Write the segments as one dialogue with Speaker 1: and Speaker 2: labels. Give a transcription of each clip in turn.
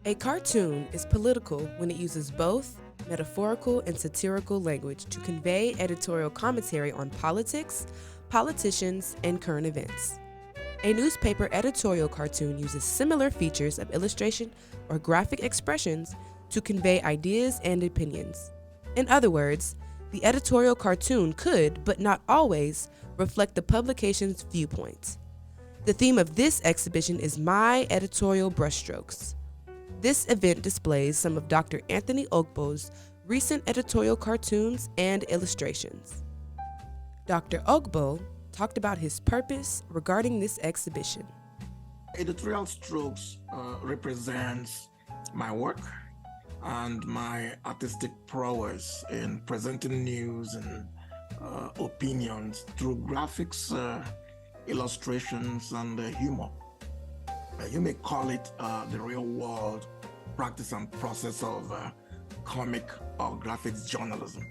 Speaker 1: A cartoon is political when it uses both metaphorical and satirical language to convey editorial commentary on politics, politicians, and current events. A newspaper editorial cartoon uses similar features of illustration or graphic expressions to convey ideas and opinions. In other words, the editorial cartoon could, but not always, reflect the publication's viewpoint. The theme of this exhibition is My Editorial Brushstrokes. This event displays some of Dr. Anthony Ogbo's recent editorial cartoons and illustrations. Dr. Ogbo talked about his purpose regarding this exhibition.
Speaker 2: Editorial strokes represents my work and my artistic prowess in presenting news and opinions through graphics, illustrations, and humor. You may call it the real world practice and process of comic or graphics journalism.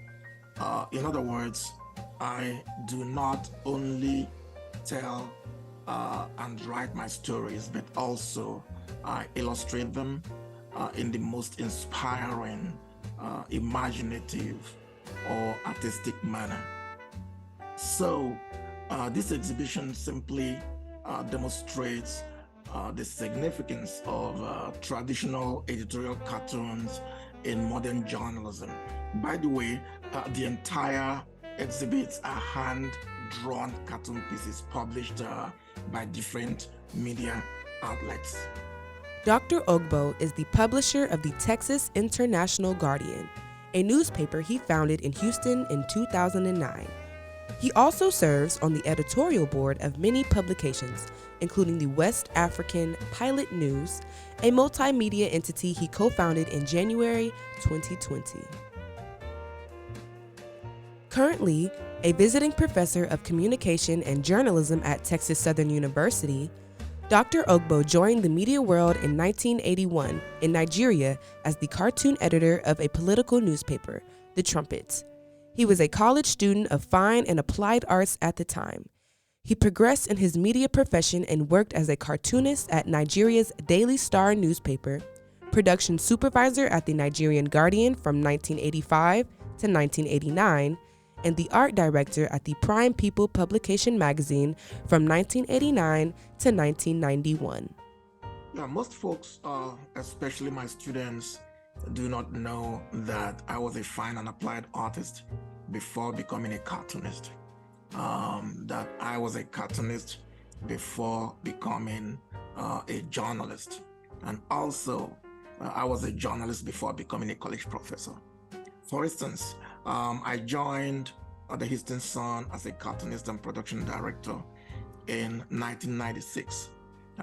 Speaker 2: In other words, I do not only tell and write my stories, but also I illustrate them in the most inspiring, imaginative, or artistic manner. So this exhibition simply demonstrates the significance of traditional editorial cartoons in modern journalism. By the way, the entire exhibits are hand-drawn cartoon pieces published by different media outlets.
Speaker 1: Dr. Ogbo is the publisher of the Texas International Guardian, a newspaper he founded in Houston in 2009. He also serves on the editorial board of many publications, including the West African Pilot News, a multimedia entity he co-founded in January 2020. Currently, a visiting professor of communication and journalism at Texas Southern University, Dr. Ogbo joined the media world in 1981 in Nigeria as the cartoon editor of a political newspaper, The Trumpet. He was a college student of fine and applied arts at the time. He progressed in his media profession and worked as a cartoonist at Nigeria's Daily Star newspaper, production supervisor at the Nigerian Guardian from 1985 to 1989, and the art director at the Prime People publication magazine from 1989 to 1991.
Speaker 2: Yeah, most folks, especially my students, do not know that I was a fine and applied artist before becoming a cartoonist. That I was a cartoonist before becoming a journalist. And also, I was a journalist before becoming a college professor. For instance, I joined the Houston Sun as a cartoonist and production director in 1996.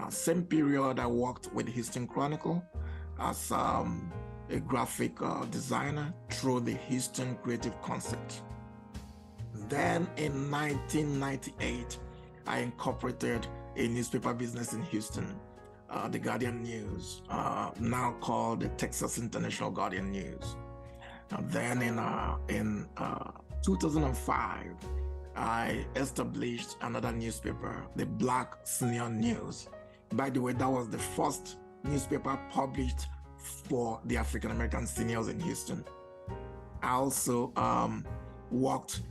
Speaker 2: Same period, I worked with the Houston Chronicle as a graphic designer through the Houston Creative Concept. Then in 1998, I incorporated a newspaper business in Houston, the Guardian News, now called the Texas International Guardian News. Then in 2005, I established another newspaper, the Black Senior News. By the way, that was the first newspaper published for the African American seniors in Houston. I also worked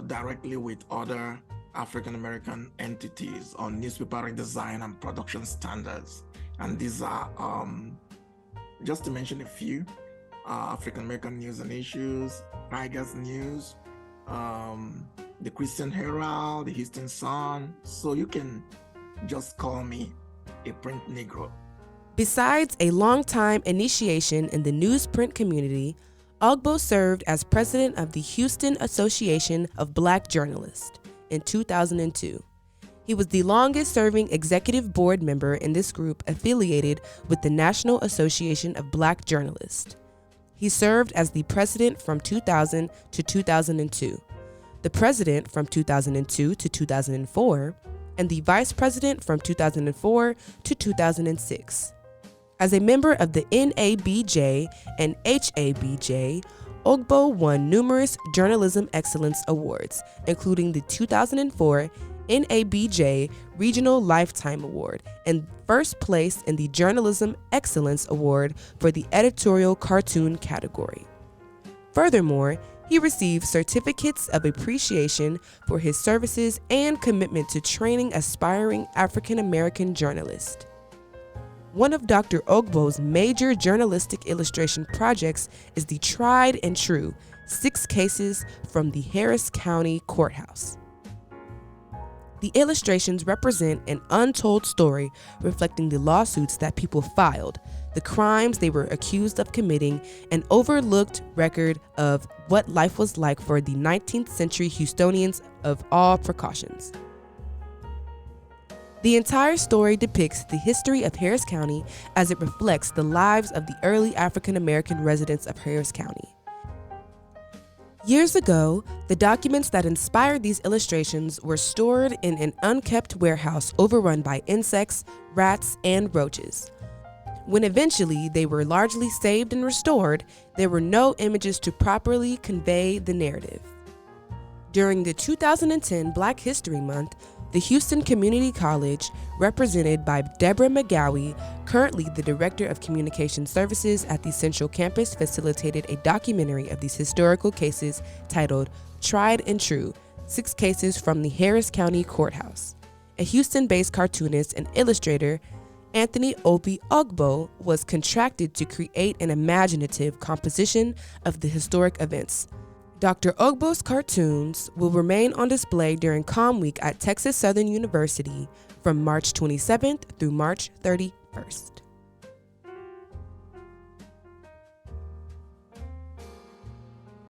Speaker 2: directly with other African American entities on newspaper redesign and production standards. And these are, just to mention a few, African American News and Issues, Tigers News, the Christian Herald, the Houston Sun. So you can just call me a print Negro.
Speaker 1: Besides a long-time initiation in the newsprint community, Ogbo served as president of the Houston Association of Black Journalists in 2002. He was the longest-serving executive board member in this group affiliated with the National Association of Black Journalists. He served as the president from 2000 to 2002, the president from 2002 to 2004, and the vice president from 2004 to 2006. As a member of the NABJ and HABJ, Ogbo won numerous Journalism Excellence Awards, including the 2004 NABJ Regional Lifetime Award and first place in the Journalism Excellence Award for the editorial cartoon category. Furthermore, he received certificates of appreciation for his services and commitment to training aspiring African American journalists. One of Dr. Ogbo's major journalistic illustration projects is the tried and true 6 cases from the Harris County Courthouse. The illustrations represent an untold story reflecting the lawsuits that people filed, the crimes they were accused of committing, an overlooked record of what life was like for the 19th century Houstonians of all precautions. The entire story depicts the history of Harris County as it reflects the lives of the early African American residents of Harris County. Years ago, the documents that inspired these illustrations were stored in an unkept warehouse overrun by insects, rats, and roaches. When eventually they were largely saved and restored, there were no images to properly convey the narrative. During the 2010 Black History Month, the Houston Community College, represented by Deborah McGowie, currently the Director of Communication Services at the Central Campus, facilitated a documentary of these historical cases titled Tried and True: 6 Cases from the Harris County Courthouse. A Houston-based cartoonist and illustrator, Anthony Obi Ogbo, was contracted to create an imaginative composition of the historic events. Dr. Ogbo's cartoons will remain on display during Comm Week at Texas Southern University from March 27th through March 31st.